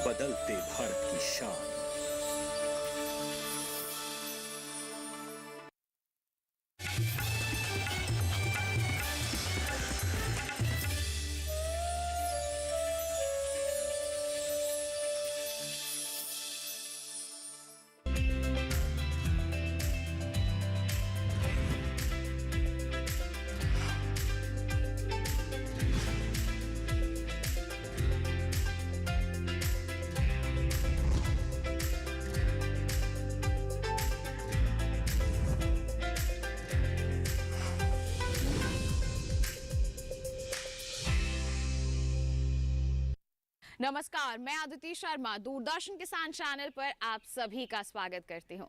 बदलते भारत की शान। नमस्कार, मैं अदिति शर्मा दूरदर्शन किसान चैनल पर आप सभी का स्वागत करती हूं।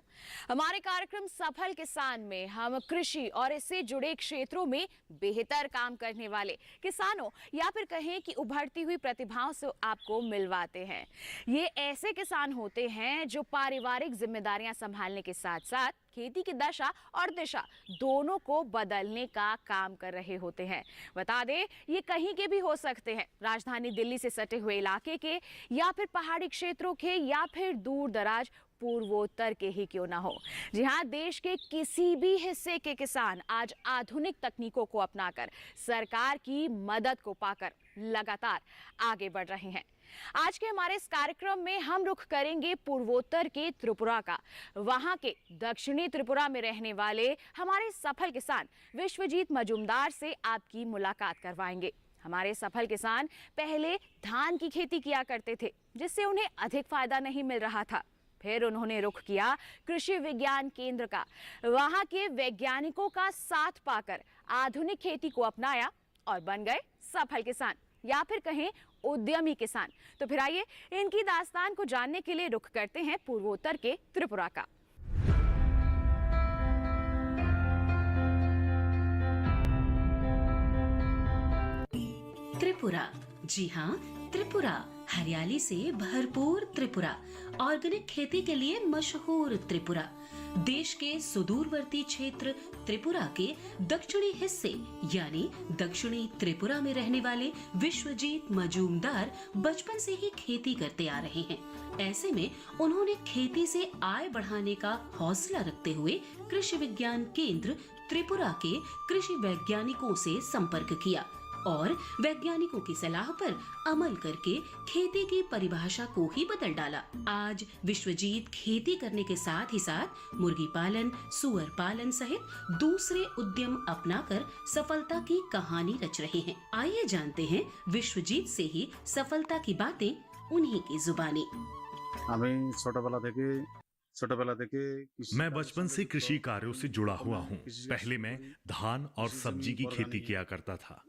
हमारे कार्यक्रम सफल किसान में हम कृषि और इससे जुड़े क्षेत्रों में बेहतर काम करने वाले किसानों या फिर कहें कि उभरती हुई प्रतिभाओं से आपको मिलवाते हैं। ये ऐसे किसान होते हैं जो पारिवारिक जिम्मेदारियां संभालने के साथ साथ खेती की दशा और दिशा दोनों को बदलने का काम कर रहे होते हैं। बता दें, ये कहीं के भी हो सकते हैं, राजधानी दिल्ली से सटे हुए इलाके के या फिर पहाड़ी क्षेत्रों के या फिर दूर दराज पूर्वोत्तर के ही क्यों ना हो। जी हाँ, देश के किसी भी हिस्से के किसान आज आधुनिक तकनीकों को अपनाकर सरकार की मदद को पाकर लगातार आगे बढ़ रहे हैं। आज के हमारे इस कार्यक्रम में हम रुख करेंगे पूर्वोत्तर के त्रिपुरा का। वहां के दक्षिणी त्रिपुरा में रहने वाले हमारे सफल किसान विश्वजीत मजूमदार से आपकी मुलाकात करवाएंगे। हमारे सफल किसान पहले धान की खेती किया करते थे, जिससे उन्हें अधिक फायदा नहीं मिल रहा था। फिर उन्होंने रुख किया कृषि विज्ञान केंद्र का। वहां के वैज्ञानिकों का साथ पाकर आधुनिक खेती को अपनाया और बन गए सफल किसान या फिर कहें उद्यमी किसान। तो फिर आइए इनकी दास्तान को जानने के लिए रुख करते हैं पूर्वोत्तर के त्रिपुरा का। त्रिपुरा, जी हाँ, त्रिपुरा, हरियाली से भरपूर त्रिपुरा, ऑर्गेनिक खेती के लिए मशहूर त्रिपुरा। देश के सुदूरवर्ती क्षेत्र त्रिपुरा के दक्षिणी हिस्से यानी दक्षिणी त्रिपुरा में रहने वाले विश्वजीत मजूमदार बचपन से ही खेती करते आ रहे हैं। ऐसे में उन्होंने खेती से आय बढ़ाने का हौसला रखते हुए कृषि विज्ञान केंद्र त्रिपुरा के कृषि वैज्ञानिकों से संपर्क किया और वैज्ञानिकों की सलाह पर अमल करके खेती की परिभाषा को ही बदल डाला। आज विश्वजीत खेती करने के साथ ही साथ मुर्गी पालन, सुअर पालन सहित दूसरे उद्यम अपनाकर सफलता की कहानी रच रहे हैं। आइए जानते हैं विश्वजीत से ही सफलता की बातें उन्हीं की जुबानी। मैं बचपन से कृषि कार्यों से जुड़ा हुआ हूँ। पहले मैं धान और सब्जी की खेती किया करता था।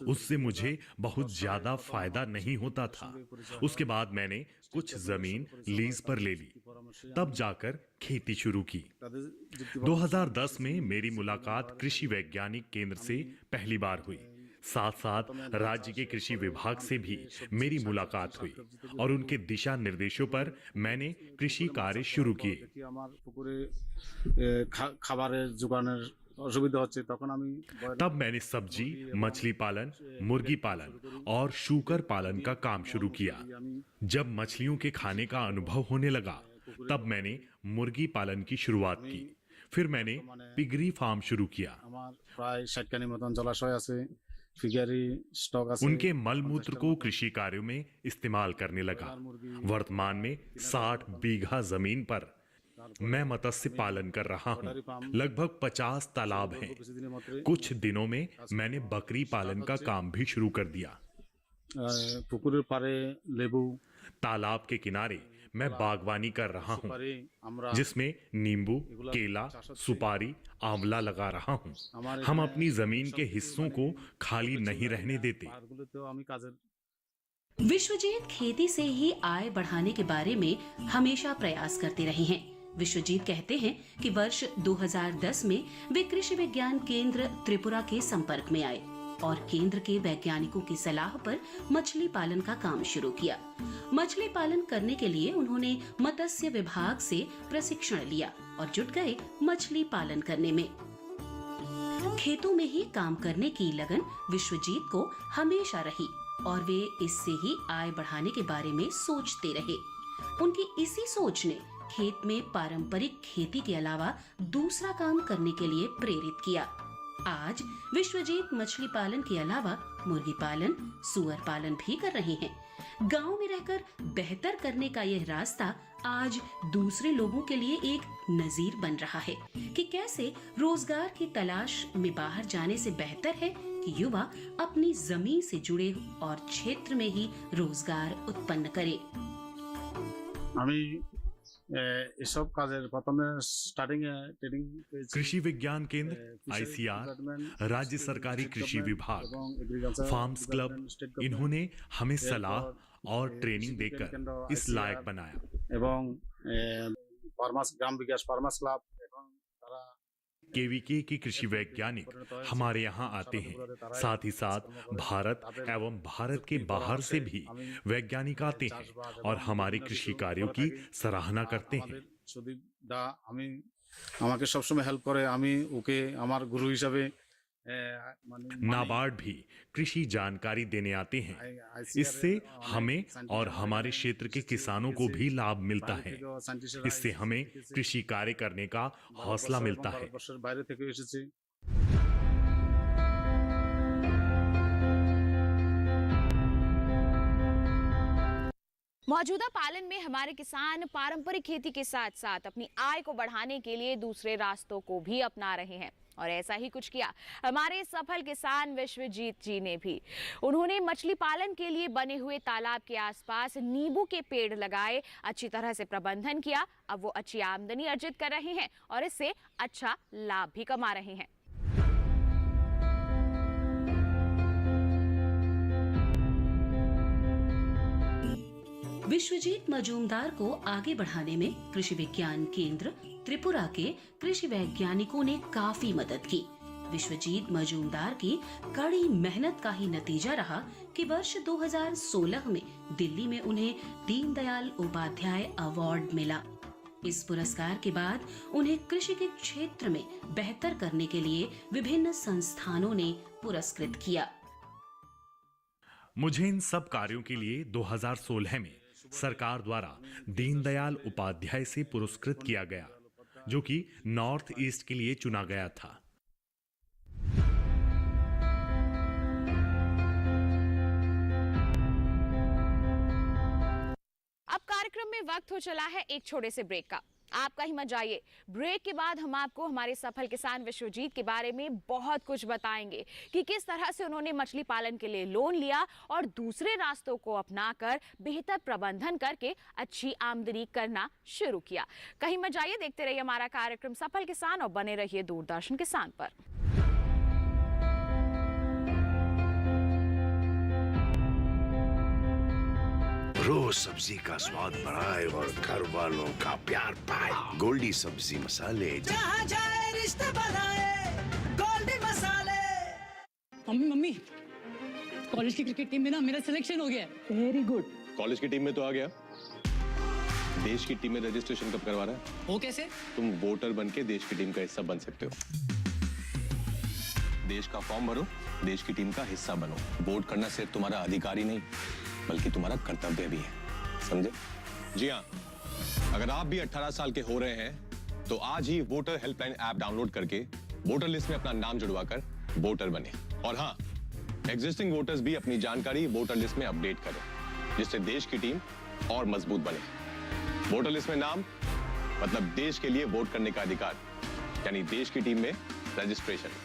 उससे मुझे बहुत ज्यादा फायदा नहीं होता था। उसके बाद मैंने कुछ जमीन लीज पर ले ली, तब जाकर खेती शुरू की। 2010 में मेरी मुलाकात कृषि वैज्ञानिक केंद्र से पहली बार हुई। साथ साथ राज्य के कृषि विभाग से भी मेरी मुलाकात हुई और उनके दिशा निर्देशों पर मैंने कृषि कार्य शुरू किए। तब मैंने सब्जी, मछली पालन, मुर्गी पालन और शूकर पालन का काम शुरू किया। जब मछलियों के खाने का अनुभव होने लगा, तब मैंने मुर्गी पालन की शुरुआत की। फिर मैंने पिगरी फार्म शुरू किया। उनके मल मूत्र को कृषि कार्यों में इस्तेमाल करने लगा। वर्तमान में 60 बीघा जमीन पर मैं मत्स्य पालन कर रहा हूँ। लगभग 50 तालाब हैं। कुछ दिनों में मैंने बकरी पालन का काम भी शुरू कर दिया। तालाब के किनारे मैं बागवानी कर रहा हूँ, जिसमें नींबू, केला, सुपारी, आंवला लगा रहा हूँ। हम अपनी जमीन के हिस्सों को खाली नहीं रहने देते। विश्वजीत खेती से ही आय बढ़ाने के बारे में हमेशा प्रयास करते रहे हैं। विश्वजीत कहते हैं कि वर्ष 2010 में वे कृषि विज्ञान केंद्र त्रिपुरा के संपर्क में आए और केंद्र के वैज्ञानिकों की सलाह पर मछली पालन का काम शुरू किया। मछली पालन करने के लिए उन्होंने मत्स्य विभाग से प्रशिक्षण लिया और जुट गए मछली पालन करने में। खेतों में ही काम करने की लगन विश्वजीत को हमेशा रही और वे इससे ही आय बढ़ाने के बारे में सोचते रहे। उनकी इसी सोच ने खेत में पारंपरिक खेती के अलावा दूसरा काम करने के लिए प्रेरित किया। आज विश्वजीत मछली पालन के अलावा मुर्गी पालन, सुअर पालन भी कर रहे हैं। गांव में रहकर बेहतर करने का यह रास्ता आज दूसरे लोगों के लिए एक नजीर बन रहा है कि कैसे रोजगार की तलाश में बाहर जाने से बेहतर है कि युवा अपनी जमीन से जुड़े और क्षेत्र में ही रोजगार उत्पन्न करे। এসব কাজের প্রথমে স্টার্টিং এ ট্রেনিং कृषि विज्ञान केंद्र आईसीआर, राज्य सरकारी कृषि विभाग, फार्म्स क्लब, इन्होंने हमें सलाह और ट्रेनिंग देकर इस लायक बनाया। এবং ফার্মাস গ্রাম বিকাশ ফার্মাস ক্লাব এখন তারা केवीके के कृषि वैज्ञानिक हमारे यहाँ आते हैं। साथ ही साथ भारत एवं भारत के बाहर से भी वैज्ञानिक आते हैं और हमारे कृषि कार्यों की सराहना करते हैं। সুদীপ দা আমাকে সবসময় হেল্প করে, আমি ওকে আমার গুরু হিসাবে नाबार्ड भी कृषि जानकारी देने आते हैं। इससे हमें और हमारे क्षेत्र के किसानों को भी लाभ मिलता है। इससे हमें कृषि कार्य करने का हौसला मिलता है। বাইরে থেকে এসেছি। मौजूदा पालन में हमारे किसान पारंपरिक खेती के साथ साथ अपनी आय को बढ़ाने के लिए दूसरे रास्तों को भी अपना रहे हैं और ऐसा ही कुछ किया हमारे सफल किसान विश्वजीत जी ने भी। उन्होंने मछली पालन के लिए बने हुए तालाब के आसपास नींबू के पेड़ लगाए, अच्छी तरह से प्रबंधन किया। अब वो अच्छी आमदनी अर्जित कर रहे हैं और इससे अच्छा लाभ भी कमा रहे हैं। विश्वजीत मजूमदार को आगे बढ़ाने में कृषि विज्ञान केंद्र त्रिपुरा के कृषि वैज्ञानिकों ने काफी मदद की। विश्वजीत मजूमदार की कड़ी मेहनत का ही नतीजा रहा कि वर्ष 2016 में दिल्ली में उन्हें दीनदयाल उपाध्याय अवार्ड मिला। इस पुरस्कार के बाद उन्हें कृषि के क्षेत्र में बेहतर करने के लिए विभिन्न संस्थानों ने पुरस्कृत किया। मुझे इन सब कार्यों के लिए 2016 में सरकार द्वारा दीनदयाल उपाध्याय से पुरस्कृत किया गया, जो कि नॉर्थ ईस्ट के लिए चुना गया था। अब कार्यक्रम में वक्त हो चला है एक छोटे से ब्रेक का। आपका ही मत जाइए। ब्रेक के बाद हम आपको हमारे सफल किसान विश्वजीत के बारे में बहुत कुछ बताएंगे कि किस तरह से उन्होंने मछली पालन के लिए लोन लिया और दूसरे रास्तों को अपनाकर बेहतर प्रबंधन करके अच्छी आमदनी करना शुरू किया। कहीं मत जाइए, देखते रहिए हमारा कार्यक्रम सफल किसान और बने रहिए दूरदर्शन किसान पर। रोज सब्जी का स्वाद बढ़ाए और घर वालों का प्यार पाए। गोल्डी सब्जी मसाले, जहाँ जाए रिश्ते बनाए, गोल्डी मसाले। मम्मी कॉलेज की क्रिकेट टीम में ना मेरा सिलेक्शन हो गया है। Very good. कॉलेज की टीम में तो आ गया, देश की टीम में रजिस्ट्रेशन कब करवा रहा है? वो कैसे? तुम वोटर बन के देश की टीम का हिस्सा बन सकते हो। देश का फॉर्म भरो, देश की टीम का हिस्सा बनो। वोट करना सिर्फ तुम्हारा अधिकार ही नहीं बल्कि तुम्हारा कर्तव्य भी है, समझे? जी हाँ, अगर आप भी 18 साल के हो रहे हैं तो आज ही वोटर हेल्पलाइन ऐप डाउनलोड करके वोटर लिस्ट में अपना नाम जुड़वाकर वोटर बने। और हाँ, एग्जिस्टिंग वोटर्स भी अपनी जानकारी वोटर लिस्ट में अपडेट करें, जिससे देश की टीम और मजबूत बने। वोटर लिस्ट में नाम मतलब देश के लिए वोट करने का अधिकार, यानी देश की टीम में रजिस्ट्रेशन।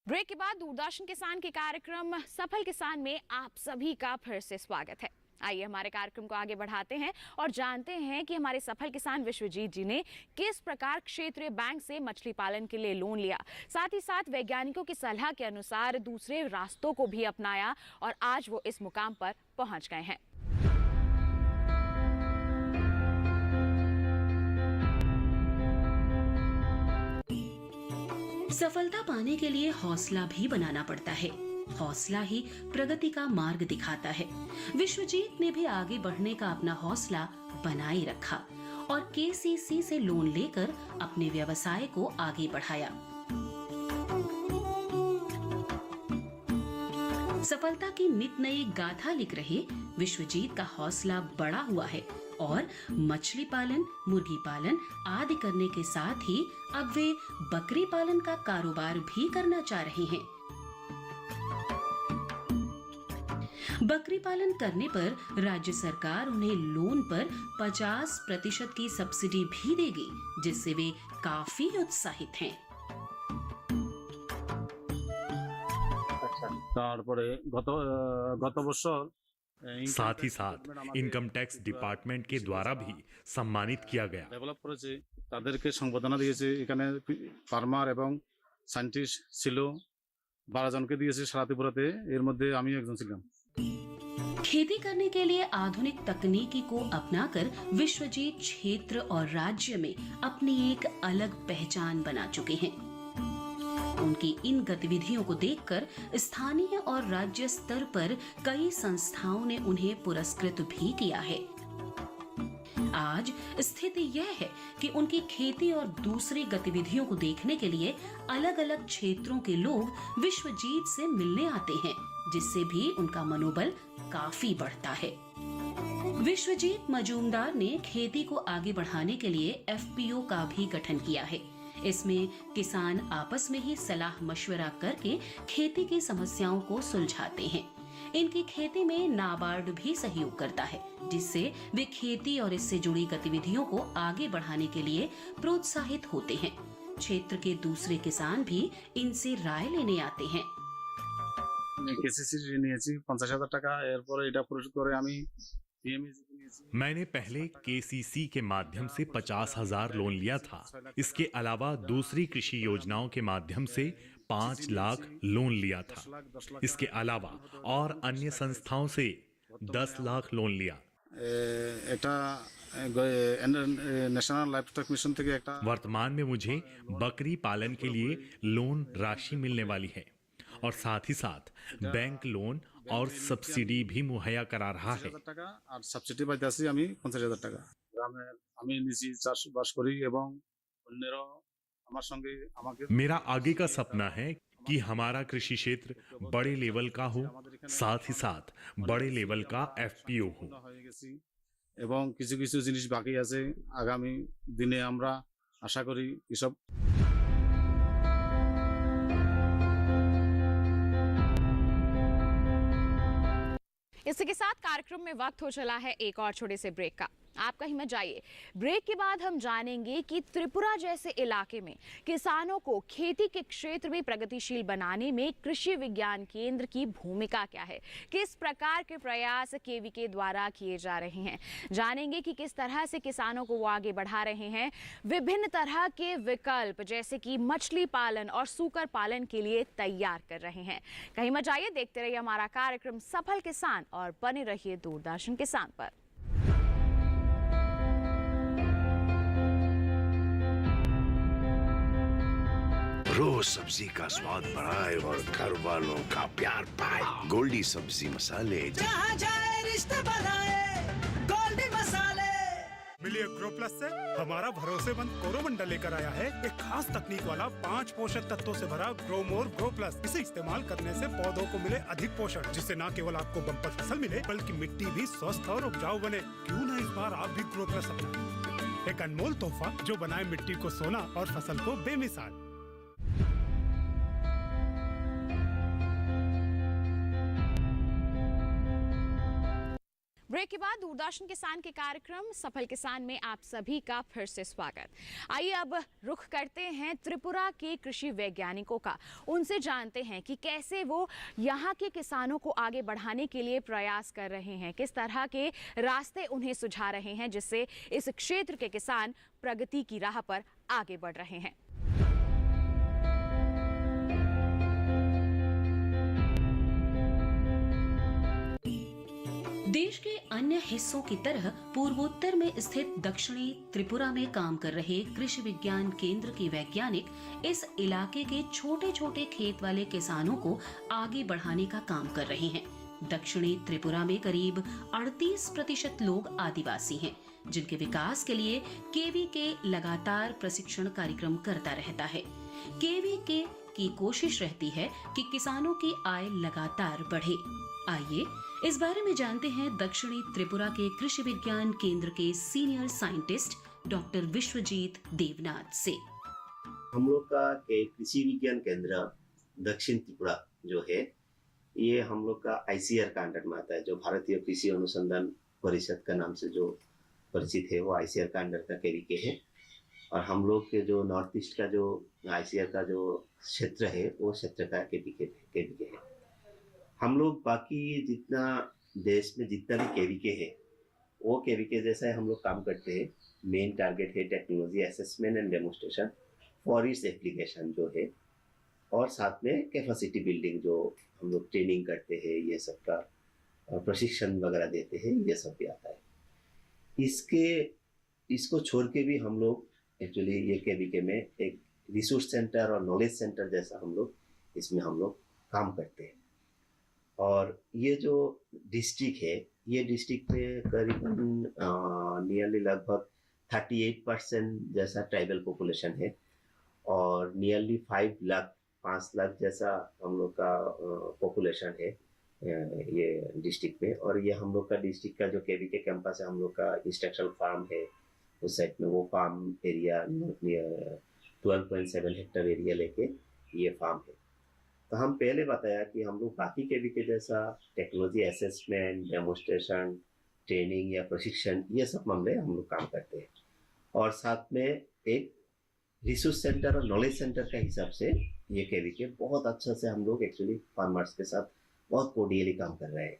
ब्रेक के बाद दूरदर्शन किसान के कार्यक्रम सफल किसान में आप सभी का फिर से स्वागत है। आइए हमारे कार्यक्रम को आगे बढ़ाते हैं और जानते हैं कि हमारे सफल किसान विश्वजीत जी ने किस प्रकार क्षेत्रीय बैंक से मछली पालन के लिए लोन लिया, साथ ही साथ वैज्ञानिकों की सलाह के अनुसार दूसरे रास्तों को भी अपनाया और आज वो इस मुकाम पर पहुंच गए हैं। सफलता पाने के लिए हौसला भी बनाना पड़ता है। हौसला ही प्रगति का मार्ग दिखाता है। विश्वजीत ने भी आगे बढ़ने का अपना हौसला बनाए रखा और केसीसी से लोन लेकर अपने व्यवसाय को आगे बढ़ाया। सफलता की नित नई गाथा लिख रहे विश्वजीत का हौसला बढ़ा हुआ है और मछली पालन, मुर्गी पालन आदि करने के साथ ही अब वे बकरी पालन का कारोबार भी करना चाह रहे हैं। बकरी पालन करने पर राज्य सरकार उन्हें लोन पर 50% की सब्सिडी भी देगी, जिससे वे काफी उत्साहित हैं। তারপরে গত বছর साथ ही साथ इनकम टैक्स डिपार्टमेंट के द्वारा भी सम्मानित किया गया। ডেভেলপ করেছে, তাদেরকে সংবর্ধনা দিয়েছে। এখানে ফার্মার এবং সায়েন্টিস্ট ছিল 12 জনকে দিয়েছে সারা ত্রিপুরাতে, এর মধ্যে আমি একজন ছিলাম। खेती करने के लिए आधुनिक तकनीकी को अपनाकर विश्वजीत क्षेत्र और राज्य में अपनी एक अलग पहचान बना चुके हैं। उनकी इन गतिविधियों को देखकर स्थानीय और राज्य स्तर पर कई संस्थाओं ने उन्हें पुरस्कृत भी किया है। आज स्थिति यह है कि उनकी खेती और दूसरी गतिविधियों को देखने के लिए अलग अलग क्षेत्रों के लोग विश्वजीत से मिलने आते हैं, जिससे भी उनका मनोबल काफी बढ़ता है। विश्वजीत मजूमदार ने खेती को आगे बढ़ाने के लिए एफपीओ का भी गठन किया है। इसमें किसान आपस में ही सलाह मशवरा करके खेती की समस्याओं को सुलझाते हैं। इनकी खेती में नाबार्ड भी सहयोग करता है, जिससे वे खेती और इससे जुड़ी गतिविधियों को आगे बढ़ाने के लिए प्रोत्साहित होते हैं। क्षेत्र के दूसरे किसान भी इनसे राय लेने आते हैं। কেসিসি নিয়েছি 50,000 টাকা, এরপরে এটা পরিশোধ করে আমি পিএমইজি নিয়েছি। मैंने पहले केसीसी के माध्यम से 50,000 लोन लिया था। इसके अलावा दूसरी कृषि योजनाओं के माध्यम से 5 लाख लोन लिया था। इसके अलावा और अन्य संस्थाओं से 10 लाख लोन लिया। এটা ন্যাশনাল লাইভস্টক মিশন থেকে একটা वर्तमान में मुझे बकरी पालन के लिए लोन राशि मिलने वाली है और साथ ही साथ बैंक लोन और सब्सिडी भी मुहैया करा रहा है। 50,000 টাকা আর সাবসিডি পাইতেছি আমি 50,000 টাকা। গ্রামে আমি নিজে চাষবাস করি এবং অন্যরাও আমার সঙ্গে আমাকে। मेरा आगे का सपना है कि हमारा कृषि क्षेत्र बड़े लेवल का हो, साथ ही साथ बड़े लेवल का एफपीओ हो। হয়ে গেছি এবং কিছু কিছু জিনিস বাকি আছে, আগামী দিনে আমরা আশা করি এসব। इसी के साथ कार्यक्रम में वक्त हो चला है एक और छोटे से ब्रेक का। आप कहीं मत जाइए। ब्रेक के बाद हम जानेंगे कि त्रिपुरा जैसे इलाके में किसानों को खेती के क्षेत्र में प्रगतिशील बनाने में कृषि विज्ञान केंद्र की भूमिका क्या है, किस प्रकार के प्रयास केवीके द्वारा किए जा रहे हैं। जानेंगे कि किस तरह से किसानों को वो आगे बढ़ा रहे हैं, विभिन्न तरह के विकल्प जैसे कि मछली पालन और सूकर पालन के लिए तैयार कर रहे हैं। कहीं मत जाइए, देखते रहिए हमारा कार्यक्रम सफल किसान और बने रहिए दूरदर्शन किसान पर। रोज सब्जी का स्वाद बढ़ाए और घर वालों का प्यार पाए। गोल्डी सब्जी मसाले। जहाँ जाए रिश्ते बनाए गोल्डी मसाले। मिलिए ग्रो प्लस से हमारा भरोसेमंद कोरोमंडल लेकर आया है एक खास तकनीक वाला 5 पोषक तत्वों से भरा ग्रो मोर ग्रो प्लस। इसे इस्तेमाल करने से पौधों को मिले अधिक पोषण, जिससे न केवल आपको बम्पर फसल मिले बल्कि मिट्टी भी स्वस्थ और उपजाऊ बने। क्यों न इस बार आप भी ग्रो प्लस अपनाएं। एक अनमोल तोहफा जो बनाए मिट्टी को सोना और फसल को बेमिसाल। ब्रेक के बाद दूरदर्शन किसान के कार्यक्रम सफल किसान में आप सभी का फिर से स्वागत। आइए अब रुख करते हैं त्रिपुरा के कृषि वैज्ञानिकों का। उनसे जानते हैं कि कैसे वो यहाँ के किसानों को आगे बढ़ाने के लिए प्रयास कर रहे हैं, किस तरह के रास्ते उन्हें सुझा रहे हैं जिससे इस क्षेत्र के किसान प्रगति की राह पर आगे बढ़ रहे हैं। देश के अन्य हिस्सों की तरह पूर्वोत्तर में स्थित दक्षिणी त्रिपुरा में काम कर रहे कृषि विज्ञान केंद्र के वैज्ञानिक इस इलाके के छोटे छोटे खेत वाले किसानों को आगे बढ़ाने का काम कर रहे हैं। दक्षिणी त्रिपुरा में करीब 38% लोग आदिवासी हैं, जिनके विकास के लिए केवीके लगातार प्रशिक्षण कार्यक्रम करता रहता है। केवीके की कोशिश रहती है कि किसानों की आय लगातार बढ़े। आइए इस बारे में जानते हैं दक्षिणी त्रिपुरा के कृषि विज्ञान केंद्र के senior scientist doctor Vishwajit Devnath से। हम लोग का कृषि विज्ञान केंद्र दक्षिण त्रिपुरा जो है, ये हम लोग का ICAR का अंडर में आता है, जो भारतीय कृषि अनुसंधान परिषद का नाम से जो परिचित है, वो ICAR का अंडर का केवीके है। और हम लोग के जो नॉर्थ ईस्ट का जो ICAR का जो क्षेत्र है, वो क्षेत्र का केवीके है। हम लोग बाकी जितना देश में जितना भी केवीके है, वो केवीके जैसा है हम लोग काम करते हैं। मेन टारगेट है technology assessment and demonstration for its application जो है, और साथ में कैपेसिटी बिल्डिंग जो हम लोग ट्रेनिंग करते हैं, ये सब का प्रशिक्षण वगैरह देते हैं, ये सब भी आता है। इसको छोड़ के भी हम लोग एक्चुअली ये केवीके में एक रिसोर्स सेंटर और नॉलेज सेंटर जैसा हम लोग इसमें हम लोग काम करते हैं। और ये जो डिस्ट्रिक्ट है, ये डिस्ट्रिक्ट में करीबन नियरली लगभग 38% जैसा ट्राइबल पॉपुलेशन है, और नियरली 5 लाख जैसा हम लोग का पॉपुलेशन है ये डिस्ट्रिक्ट में। और ये हम लोग का डिस्ट्रिक्ट का जो केवीके कैंपस है, हम लोग का इंस्ट्रक्शनल फार्म है उस साइड में, वो फार्म एरिया 12.7 हेक्टेयर एरिया लेके ये फार्म है। तो हम पहले बताया कि हम लोग बाकी केवीके जैसा टेक्नोलॉजी असेसमेंट, डेमोन्स्ट्रेशन, ट्रेनिंग या प्रशिक्षण, ये सब मामले हम लोग काम करते हैं। और साथ में एक रिसोर्स सेंटर और नॉलेज सेंटर के हिसाब से ये केवीके बहुत अच्छा से हम लोग एक्चुअली फार्मर्स के साथ बहुत कोर्डियली काम कर रहे हैं।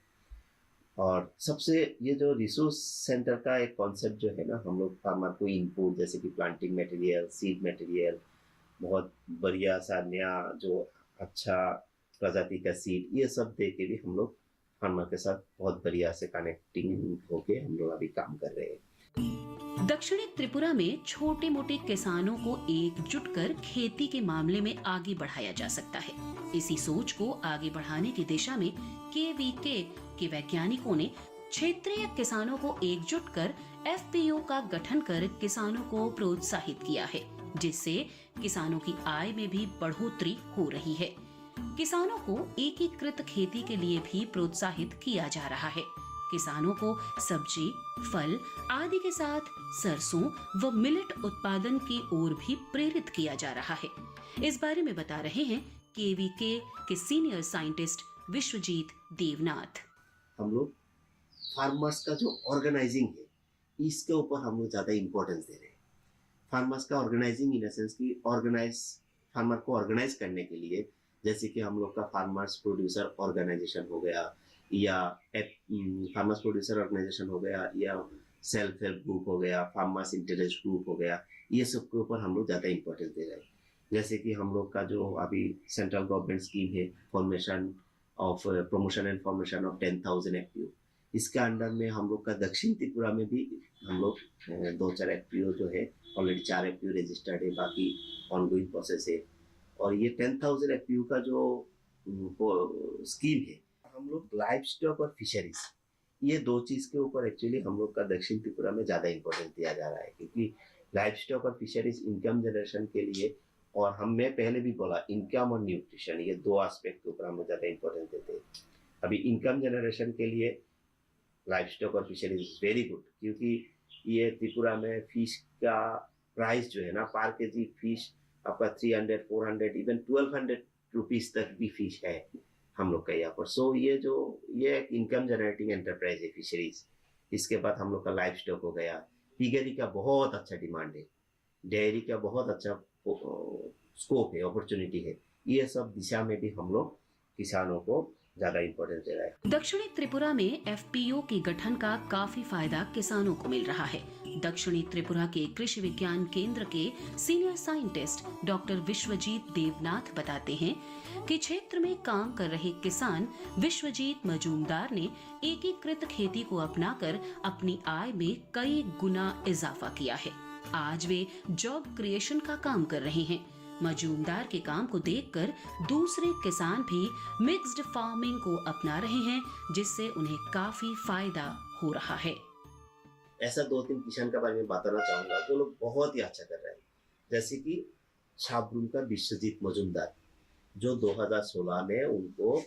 और सबसे ये जो रिसोर्स सेंटर का एक कॉन्सेप्ट जो है ना, हम लोग फार्मर को इनपुट जैसे कि प्लांटिंग मटेरियल, सीड मटेरियल, बहुत बढ़िया सा नया जो अच्छा प्रजाति का सीड, ये सब दे के भी हम लोग फार्मर के साथ बहुत बढ़िया से कनेक्टिंग होके हम लोग अभी काम कर रहे हैं। दक्षिणी त्रिपुरा में छोटे मोटे किसानों को एकजुट कर खेती के मामले में आगे बढ़ाया जा सकता है। इसी सोच को आगे बढ़ाने की दिशा में केवीके के वैज्ञानिकों ने क्षेत्रीय किसानों को एकजुट कर FPO का गठन कर किसानों को प्रोत्साहित किया है, जिससे किसानों की आय में भी बढ़ोतरी हो रही है। किसानों को एकीकृत खेती के लिए भी प्रोत्साहित किया जा रहा है। किसानों को सब्जी, फल आदि के साथ सरसों व मिलेट उत्पादन की ओर भी प्रेरित किया जा रहा है। इस बारे में बता रहे हैं केवीके के सीनियर साइंटिस्ट विश्वजीत देवनाथ। हम लोग फार्मर्स का जो ऑर्गेनाइजिंग है, इसके ऊपर हम लोग ज्यादा इम्पोर्टेंस दे रहे हैं। फार्मर्स का ऑर्गेनाइजिंग इन सेंस की फार्मर को ऑर्गेनाइज करने के लिए, जैसे कि हम लोग का फार्मर्स प्रोड्यूसर ऑर्गेनाइजेशन हो गया, या फार्मर्स प्रोड्यूसर ऑर्गेनाइजेशन हो गया, या सेल्फ हेल्प ग्रुप हो गया, फार्मर्स इंटरेस्ट ग्रुप हो गया, ये सब के ऊपर हम लोग ज़्यादा इंपॉर्टेंस दे रहे हैं। जैसे कि हम लोग का जो अभी सेंट्रल गवर्नमेंट स्कीम है, formation of promotion and formation of 10,000 FPO, इसके अंडर में हम लोग का दक्षिण त्रिपुरा में भी हम लोग 2-4 FPO जो है, ऑलरेडी 4 FPO रजिस्टर्ड है, बाकी ऑनगोइंग प्रोसेस है। और ये 10,000 FPO का जो स्कीम है, हम लोग लाइव स्टॉक और फिशरीज, ये दो चीज के ऊपर एक्चुअली हम लोग का दक्षिण त्रिपुरा में ज्यादा इंपॉर्टेंस दिया जा रहा है, क्योंकि लाइव स्टॉक और फिशरीज इनकम जनरेशन के लिए, और हमने पहले भी बोला इनकम और न्यूट्रिशन, ये दो एस्पेक्ट के ऊपर हम लोग ज्यादा इंपॉर्टेंस देते हैं। अभी इनकम जनरेशन के लिए लाइव स्टॉक और फिशरीज इज वेरी गुड, क्योंकि ये त्रिपुरा में फिश का प्राइस जो है ना, पर केजी फिश आपका 300, 400, इवन 1200 रुपीज तक भी फिश है हम लोग का यहाँ पर। सो ये एक इनकम जनरेटिंग एंटरप्राइज है फिशरीज। इसके बाद हम लोग का लाइव स्टॉक हो गया, पिगरी का बहुत अच्छा डिमांड है, डेयरी का बहुत अच्छा स्कोप है, अपॉर्चुनिटी है। ये सब दिशा में भी हम लोग किसानों को ज्यादा इम्पोर्टेंस दे रहा है। दक्षिणी त्रिपुरा में FPO के गठन का काफी फायदा किसानों को मिल रहा है। दक्षिणी त्रिपुरा के कृषि विज्ञान केंद्र के senior scientist doctor Vishwajit Devnath बताते हैं कि क्षेत्र में काम कर रहे किसान विश्वजीत मजूमदार ने एकीकृत खेती को अपनाकर अपनी आय में कई गुना इजाफा किया है। आज वे जॉब क्रिएशन का काम कर रहे हैं। मजूमदार के काम को देखकर दूसरे किसान भी मिक्स्ड फार्मिंग को अपना रहे हैं, जिससे उन्हें काफी फायदा हो रहा है। ऐसा 2-3 किसान का बारे में बताना चाहूंगा जो लोग बहुत ही अच्छा कर रहे हैं, जैसे कि छाबरूम का विश्वजीत मजूमदार, जो 2016 में उनको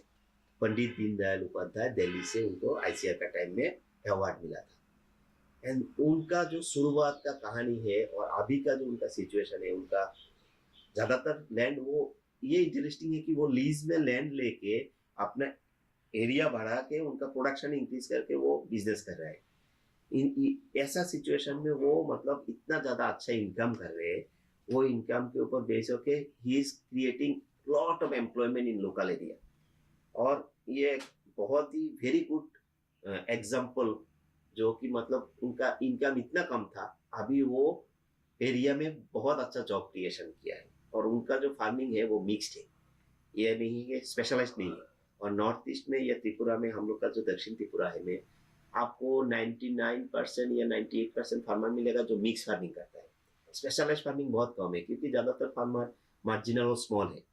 पंडित दीनदयाल उपाध्याय दिल्ली से उनको ICAR का टाइम में अवार्ड मिला था। एंड उनका जो शुरुआत का कहानी है और अभी का जो उनका सिचुएशन है, उनका ज़्यादातर लैंड, वो ये इंटरेस्टिंग है कि वो लीज में लैंड लेके अपना एरिया बढ़ा के उनका प्रोडक्शन इंक्रीज करके वो बिजनेस कर रहा है। ऐसा सिचुएशन में वो मतलब इतना ज़्यादा अच्छा इनकम कर रहे हैं, वो इनकम के ऊपर बेस होके he is creating lot of employment in local area. और ये बहुत ही वेरी गुड एग्जाम्पल, जो कि मतलब उनका इनकम इतना कम था, अभी वो एरिया में बहुत अच्छा जॉब क्रिएशन किया है। और उनका जो फार्मिंग है वो मिक्स्ड है, ये नहीं है स्पेशलाइज्ड नहीं है। और नॉर्थ ईस्ट में या त्रिपुरा में, हम लोग का जो दक्षिण त्रिपुरा है में, आपको 99% या 98% फार्मर मिलेगा जो मिक्स फार्मिंग करता है। स्पेशलाइज्ड फार्मिंग बहुत कम है, क्योंकि ज़्यादातर फार्मर मार्जिनल और स्मॉल है,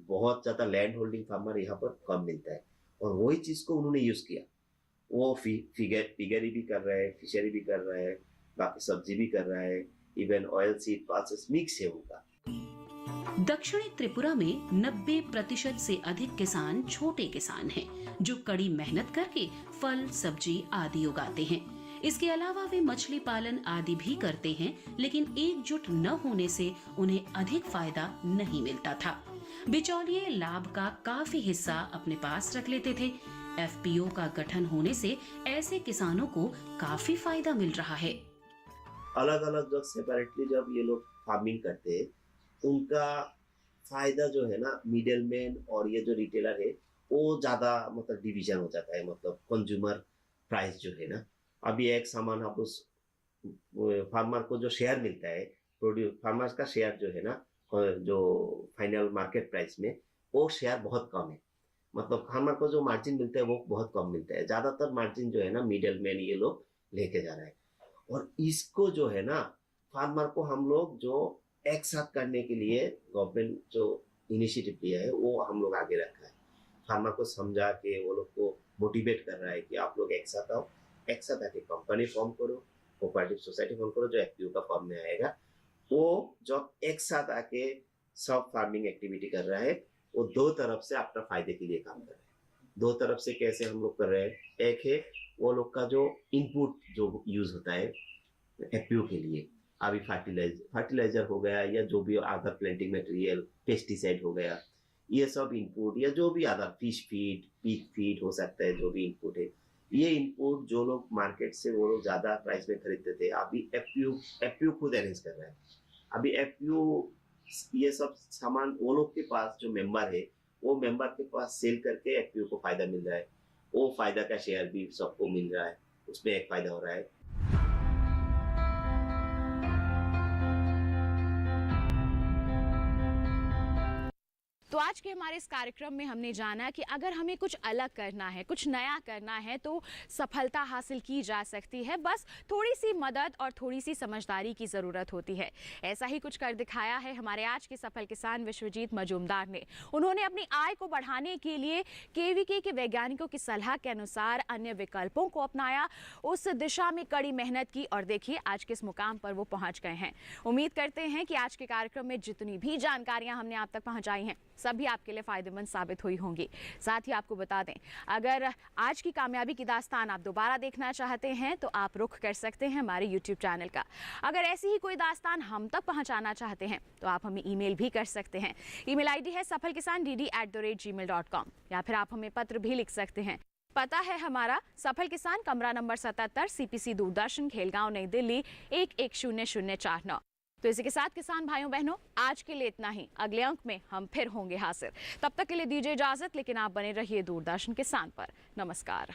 बहुत ज़्यादा लैंड होल्डिंग फार्मर यहाँ पर कम मिलता है। और वही चीज़ को उन्होंने यूज़ किया, वो फिगरी भी कर रहा है, फिशरी भी कर रहा है, बाकी सब्जी भी कर रहा है, even oil seed pulses mix है उनका। दक्षिणी त्रिपुरा में 90% से अधिक किसान छोटे किसान हैं, जो कड़ी मेहनत करके फल, सब्जी आदि उगाते हैं। इसके अलावा वे मछली पालन आदि भी करते हैं, लेकिन एकजुट न होने से उन्हें अधिक फायदा नहीं मिलता था। बिचौलिए लाभ का काफी हिस्सा अपने पास रख लेते थे। FPO का गठन होने से ऐसे किसानों को काफी फायदा मिल रहा है। अलग अलग जब सेपरेटली जब ये लोग फार्मिंग करते हैं, उनका फायदा जो है ना, मिडिल मैन और ये जो रिटेलर है वो ज़्यादा मतलब डिवीजन हो जाता है। मतलब कंज्यूमर प्राइस जो है ना, अभी एक सामान आप उस फार्मर को जो शेयर मिलता है, फार्मर्स का शेयर जो है ना, जो फाइनल मार्केट प्राइस में, वो शेयर बहुत कम है। मतलब फार्मर को जो मार्जिन मिलता है वो बहुत कम मिलता है। ज़्यादातर मार्जिन जो है ना मिडिल मैन ये लोग लेके जा रहा है। और इसको जो है ना, फार्मर को हम लोग जो एक साथ करने के लिए गवर्नमेंट जो इनिशिएटिव लिया है वो हम लोग आगे रखा है। फार्मर को समझा के वो लोग को मोटिवेट कर रहा है कि आप लोग एक साथ आओ, एक साथ आके कंपनी फॉर्म करो, कोऑपरेटिव सोसाइटी फॉर्म करो, जो FPO का फॉर्म में आएगा। वो जब एक साथ आके सब फार्मिंग एक्टिविटी कर रहा है, वो दो तरफ से अपना फायदे के लिए काम कर रहे हैं। दो तरफ से कैसे हम लोग कर रहे हैं, एक है वो लोग का जो इनपुट जो यूज होता है FPO के लिए, अभी फर्टिलाइजर हो गया या जो भी अदर प्लांटिंग मटेरियल, पेस्टिसाइड हो गया, ये सब इनपुट या जो भी other fish feed, pig feed हो सकता है, जो भी इनपुट है, ये इनपुट जो लोग मार्केट से वो लोग ज्यादा प्राइस में खरीदते थे, अभी FPO खुद अरेंज कर रहा है। अभी FPO ये सब सामान वो लोग के पास जो मेंबर है, वो मेंबर के पास सेल करके FPO को फायदा मिल रहा है। वो फायदा का शेयर भी सबको मिल रहा है, उसमें एक फायदा हो रहा है। तो आज के हमारे इस कार्यक्रम में हमने जाना कि अगर हमें कुछ अलग करना है, कुछ नया करना है, तो सफलता हासिल की जा सकती है। बस थोड़ी सी मदद और थोड़ी सी समझदारी की ज़रूरत होती है। ऐसा ही कुछ कर दिखाया है हमारे आज के सफल किसान विश्वजीत मजूमदार ने। उन्होंने अपनी आय को बढ़ाने के लिए KVK के वैज्ञानिकों की सलाह के अनुसार अन्य विकल्पों को अपनाया, उस दिशा में कड़ी मेहनत की और देखिए आज किस मुकाम पर वो पहुंच गए हैं। उम्मीद करते हैं कि आज के कार्यक्रम में जितनी भी जानकारियां हमने आप तक पहुंचाई हैं, सभी आपके लिए फायदेमंद साबित हुई होंगी। साथ ही आपको बता दें, अगर आज की कामयाबी की दास्तान आप दोबारा देखना चाहते हैं तो आप रुख कर सकते हैं हमारे YouTube चैनल का। अगर ऐसी ही कोई दास्तान हम तक पहुंचाना चाहते हैं तो आप हमें ईमेल भी कर सकते हैं। ईमेल ID है safalkisandd@gmail.com, या फिर आप हमें पत्र भी लिख सकते हैं। पता है हमारा सफल किसान, कमरा नंबर 77, CPC दूरदर्शन, खेलगांव, नई दिल्ली 110049। तो इसी के साथ किसान भाइयों बहनों, आज के लिए इतना ही। अगले अंक में हम फिर होंगे हाजिर। तब तक के लिए दीजिए इजाजत, लेकिन आप बने रहिए दूरदर्शन किसान पर। नमस्कार।